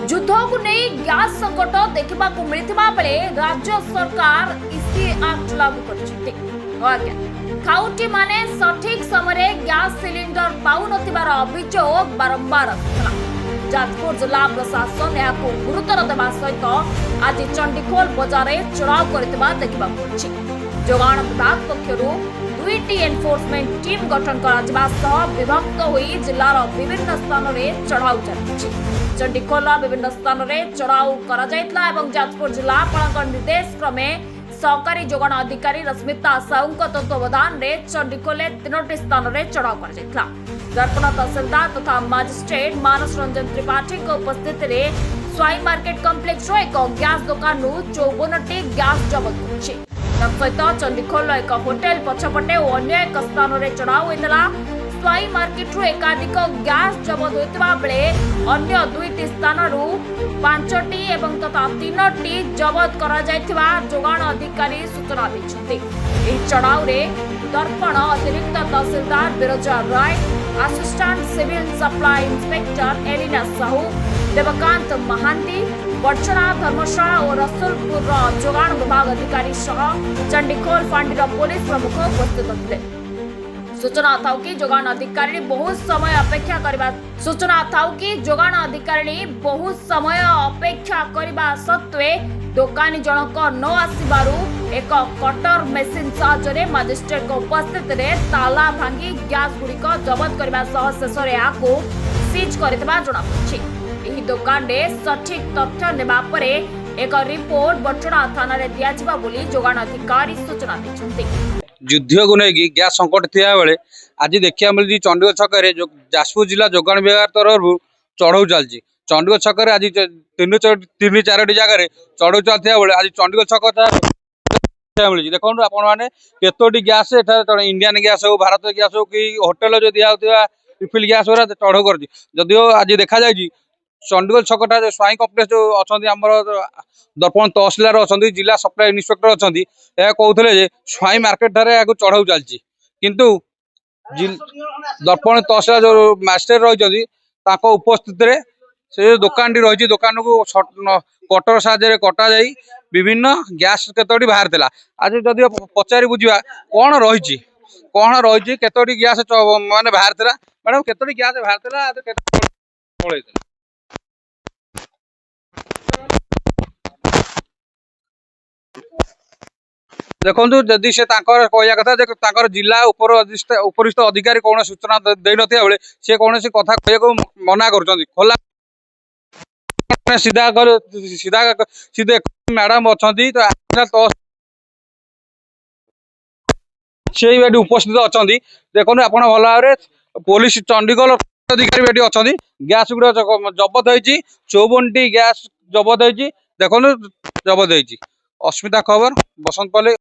युद्ध को नहीं गैस संकट देखा मिलता बेले राज्य सरकार इसी एक्ट लागू कर खाउटी माने सठिक समय गैस सिलिंडर पाउन अभियोग बारंबार आसाला। जाजपुर जिला प्रशासन यह गुरुतर देवा सहित आज चंडीखोल बजार चढ़ाव कर जोगाण विभाग पक्षर दुईटी एनफोर्समेंट टीम गठन कर विभक्त हो जिलार विभिन्न स्थान में चढ़ाऊ चली। चंडीखोल विभिन्न स्थान में चढ़ाऊ कर जाजपुर जिलापाल निर्देश क्रमे सहकारी जोगाण अधिकारी रश्मिता साहू तत्वावधान में चंडीखोल 3टी स्थान में चढ़ाऊ कर दर्पण तहसीलदार तथा मजिस्ट्रेट मानस रंजन त्रिपाठी उपस्थित स्वाई मार्केट कम्प्लेक्स एक गैस दुकान 54टी गैस जबत कर सहित चंडीखोल एक होटेल पछपटे और अन्य एक स्थान में चढ़ाऊ होता। स्वाई मार्केट एकाधिक गैस जबत होता बेले अन्य 2टी स्थान 5टी एवं तथा 3टी जबत कर जोगाण अधिकारी सूचना देते। चढ़ाऊ दर्पण अतिरिक्त तहसीलदार Birja Rai, assistant civil supply inspector Elina Sahu, Devkant Mahanti, Badachana Dharamshala और रसुलपुर जोगाण विभाग अधिकारी सह चंडीखोल फांडीर पुलिस प्रमुख उपस्थित थे। सूचना था कि जोगाण अधिकारी बहुत समय अपेक्षा करने सत्वे दुकानी जनक न आसबारू एक कटर मेसीन साहाय्य मजिस्ट्रेट उपस्थित ताला भांगी गैस गुड़िक जबत करने शेष सीज कर दुकान सठिक तथ्य नेबापर एक रिपोर्ट बड़चना थाना दिया बोली जोगाण अधिकारी सूचना देते। युद्ध को लेकिन गैस संकट थिया बेले आज देखा मिली चंडीगढ़ छक जाजपुर जिला जोगाण विभाग तरफ चढ़ऊ चलती। चंडीगढ़ छक आज 3-4टी जगह चढ़ऊ चलता बेले आज चंडीगढ़ छक मिली देखो आपने केतोटी गैस इंडियन गैस हो भारत गैस हो कि होटेल जो दिया रिफिल गैस गुरा चढ़ऊ कर जदिव आज देखा जाए चंडीगढ़ छकटा जो स्वाई कम्प्लेक्स जो अच्छा दर्पण तहसीलदार अच्छा जिला सप्लाई इन्स्पेक्टर अच्छा यह कहते स्वाई मार्केट ठारे चढ़ाऊ चलती किंतु दर्पण तहसीलदार जो मास्टर रही उपस्थित से दुकान टी रही दुकान को कटर साहाय्य कटा जाई विभिन्न गैस केतोटी बाहर थिला। आज जदि पचारि बुझा कौन रही केतोटी गैस माने बाहर थिला मैडम केतोटी गैस बाहर थिला देखो जदि से कहया कथा जिला उपरिस्थ अधिकारी कौन सूचना दे नथिया बेले से कौन कथा कहया मना कर खोला सीधा सीधे मैडम अच्छा तो से उपस्थित अच्छा देखो आप भल भाव पुलिस चंडीगढ़ अधिकारी भी अच्छा गैस गुड़ा जबत होती 54टी गैस जबत होती देखो जबत होती। अस्मिता खबर बसंतपल्ली।